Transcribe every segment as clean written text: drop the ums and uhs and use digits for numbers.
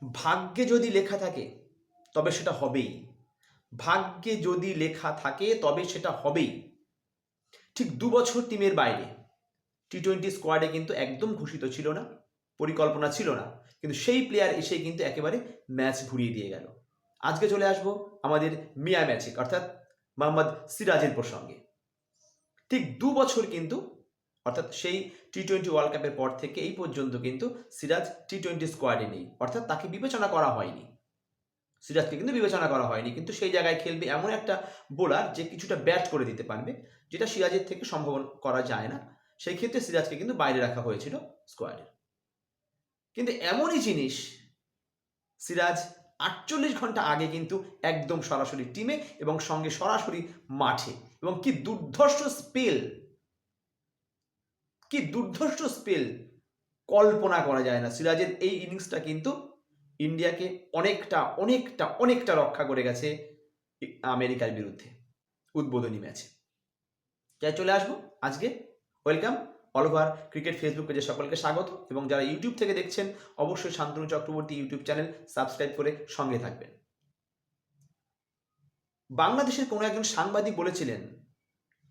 ভাগ্যে যদি লেখা থাকে তবে সেটা হবেই। ভাগ্যে যদি লেখা থাকে তবে সেটা হবেই। ঠিক 2 বছর টিমের বাইরে, টি-20 স্কোয়াডে কিন্তু একদম ঘোষিত ছিল না, পরিকল্পনা ছিল না, কিন্তু সেই প্লেয়ার এসে কিন্তু একেবারে ম্যাচ ঘুরিয়ে দিয়ে গেল। আজকে চলে আসবো আমাদের মিয়া ম্যাজিক অর্থাৎ মোহাম্মদ সিরাজের প্রসঙ্গে। ঠিক 2 বছর কিন্তু, অর্থাৎ সেই টি-20 ওয়ার্ল্ড কাপের পর থেকে এই পর্যন্ত কিন্তু সিরাজ টি-20 স্কোয়াডে নেই, অর্থাৎ তাকে বিবেচনা করা হয়নি। সিরাজকে কিন্তু বিবেচনা করা হয়নি, কিন্তু সেই জায়গায় খেলবে এমন একটা বোলার যে কিছুটা ব্যাট করে দিতে পারবে, যেটা সিরাজের থেকে সম্ভব করা যায় না। সেই ক্ষেত্রে সিরাজকে কিন্তু বাইরে রাখা হয়েছিল স্কোয়াডের। কিন্তু এমনই জিনিস, সিরাজ 48 ঘন্টা আগে কিন্তু একদম সরাসরি টিমে এবং সঙ্গে সরাসরি মাঠে, এবং কি দুর্ধর্ষ স্পেল, কি দুর্ধর্ষ স্পেল, কল্পনা করা যায় না। সিরাজের এই ইনিংসটা কিন্তু ইন্ডিয়াকে অনেকটা অনেকটা অনেকটা রক্ষা করে গেছে আমেরিকার বিরুদ্ধে উদ্বোধনী ম্যাচে। তাই চলে আসবো আজকে। Welcome all over cricket Facebook পেজে সকলকে স্বাগত, এবং যারা ইউটিউব থেকে দেখছেন অবশ্যই Shantanu Chakraborty YouTube channel subscribe করে সঙ্গে থাকবেন। বাংলাদেশের কোনো একজন সাংবাদিক বলেছিলেন,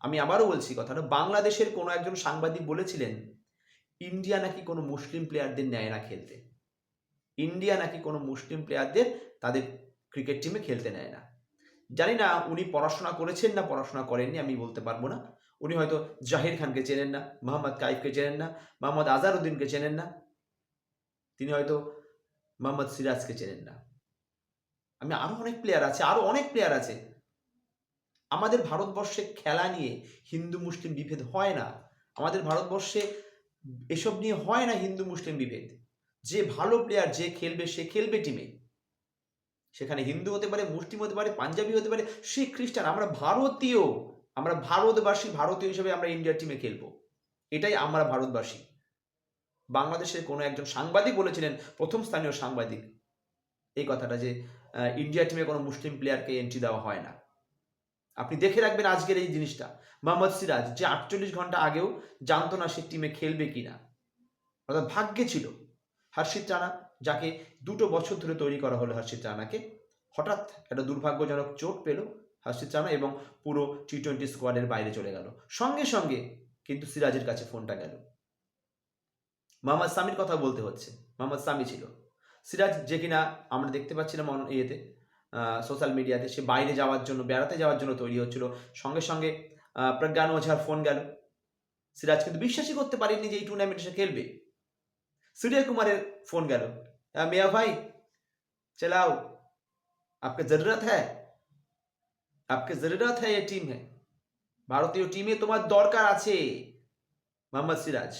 আমি আবারও বলছি কথাটা, বাংলাদেশের কোনো একজন সাংবাদিক বলেছিলেন ইন্ডিয়া নাকি কোনো মুসলিম প্লেয়ারদের নেয় না খেলতে। ইন্ডিয়া নাকি কোনো মুসলিম প্লেয়ারদের তাদের ক্রিকেট টিমে খেলতে নেয় না। জানি না উনি পড়াশোনা করেছেন না পড়াশোনা করেননি, আমি বলতে পারবো না। উনি হয়তো জাহির খানকে চেনেন না, মোহাম্মদ কাইফকে চেনেন না, মোহাম্মদ আজহারউদ্দিনকে চেনেন না, তিনি হয়তো মোহাম্মদ সিরাজকে চেনেন না। আমি আরো অনেক প্লেয়ার আছে। আমাদের ভারতবর্ষে খেলা নিয়ে হিন্দু মুসলিম বিভেদ হয় না। আমাদের ভারতবর্ষে এসব নিয়ে হয় না হিন্দু মুসলিম বিভেদ। যে ভালো প্লেয়ার, যে খেলবে সে খেলবে টিমে। সেখানে হিন্দু হতে পারে, মুসলিম হতে পারে, পাঞ্জাবি হতে পারে, শিখ খ্রিস্টান, আমরা ভারতীয়, আমরা ভারতবাসী, ভারতীয় হিসেবে আমরা ইন্ডিয়ার টিমে খেলবো। এটাই আমরা ভারতবাসী। বাংলাদেশের কোনো একজন সাংবাদিক বলেছিলেন, প্রথম স্থানীয় সাংবাদিক, এই কথাটা যে ইন্ডিয়া টিমে কোনো মুসলিম প্লেয়ারকে এন্ট্রি দেওয়া হয় না। আপনি দেখে রাখবেন আজকের এই জিনিসটা। মোহাম্মদ সিরাজ যে 48 ঘন্টা আগেও জানতো না সে টিমে খেলবে কিনা, অর্থাৎ ভাগ্যে ছিল। হর্ষিত রানা, যাকে 2 বছর ধরে তৈরি করা হলো হর্ষিত রানাকে, হঠাৎ একটা দুর্ভাগ্যজনক চোট পেল হর্ষিত রানা এবং পুরো টি-20 স্কোয়াডের বাইরে চলে গেল। সঙ্গে সঙ্গে কিন্তু সিরাজের কাছে ফোনটা গেল। মোহাম্মদ সামির কথা বলতে হচ্ছে, মোহাম্মদ সামি ছিল। সিরাজ যে কিনা আমরা দেখতে পাচ্ছিলাম ইয়েতে সোশ্যাল মিডিয়াতে, সে বাইরে যাওয়ার জন্য, বেড়াতে যাওয়ার জন্য তৈরি হচ্ছিল। সঙ্গে সঙ্গে প্রজ্ঞান ওঝার ফোন গেল। সিরাজ কিন্তু বিশ্বাসই করতে পারেনি যে এই টুর্নামেন্টে সে খেলবে। सूर्य कुमार फोन गल, मिया भाई चलाओ, आपके जरूरत है ये टीम है, ভারতীয় টিমে তোমার দরকার আছে মোহাম্মদ সিরাজ,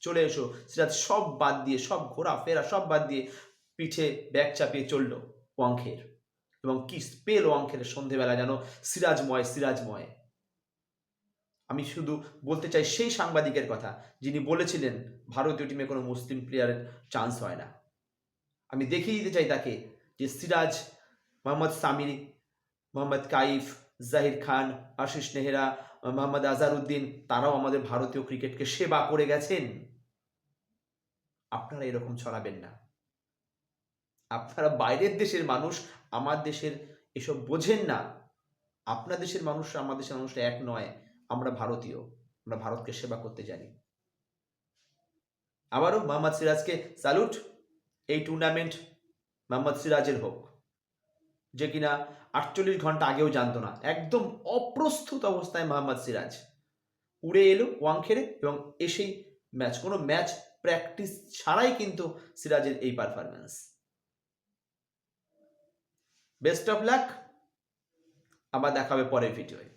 চলে এসো। সিরাজ সব বাদ দিয়ে, সব ঘোরাফেরা সব বাদ দিয়ে পিঠে ব্যাগ চাপিয়ে চললো ওয়াংখের। এবং কি স্পেল ওয়াংখের সন্ধেবেলা যেন সিরাজময়। আমি শুধু বলতে চাই সেই সাংবাদিকের কথা যিনি বলেছিলেন ভারতীয় টিমে কোনো মুসলিম প্লেয়ারের চান্স হয় না। আমি দেখিয়ে দিতে চাই তাকে যে সিরাজ, মোহাম্মদ সামি, মোহাম্মদ কাইফ, জাহির খান, আশিস নেহরা, মোহাম্মদ আজহারউদ্দিন, তারাও আমাদের ভারতীয় ক্রিকেটকে সেবা করে গেছেন। আপনারা এরকম ছড়াবেন না। আপনারা বাইরের দেশের মানুষ, আমার দেশের এসব বোঝেন না। আপনার দেশের মানুষরা আমার দেশের মানুষরা এক নয়। আমরা ভারতীয়, আমরা ভারতকে সেবা করতে জানি। আবারও মোহাম্মদ সিরাজকে স্যালুট। এই টুর্নামেন্ট মোহাম্মদ সিরাজের হোক, যে কিনা 48 ঘন্টা আগেও জানতো না। একদম অপ্রস্তুত অবস্থায় মোহাম্মদ সিরাজ উড়ে এলো ওয়াংখেড়ে এবং এসেই কোনো ম্যাচ প্র্যাকটিস ছাড়াই কিন্তু সিরাজের এই পারফরম্যান্স। বেস্ট অফ লাক, আবার দেখা হবে পরের ভিডিওয়ে।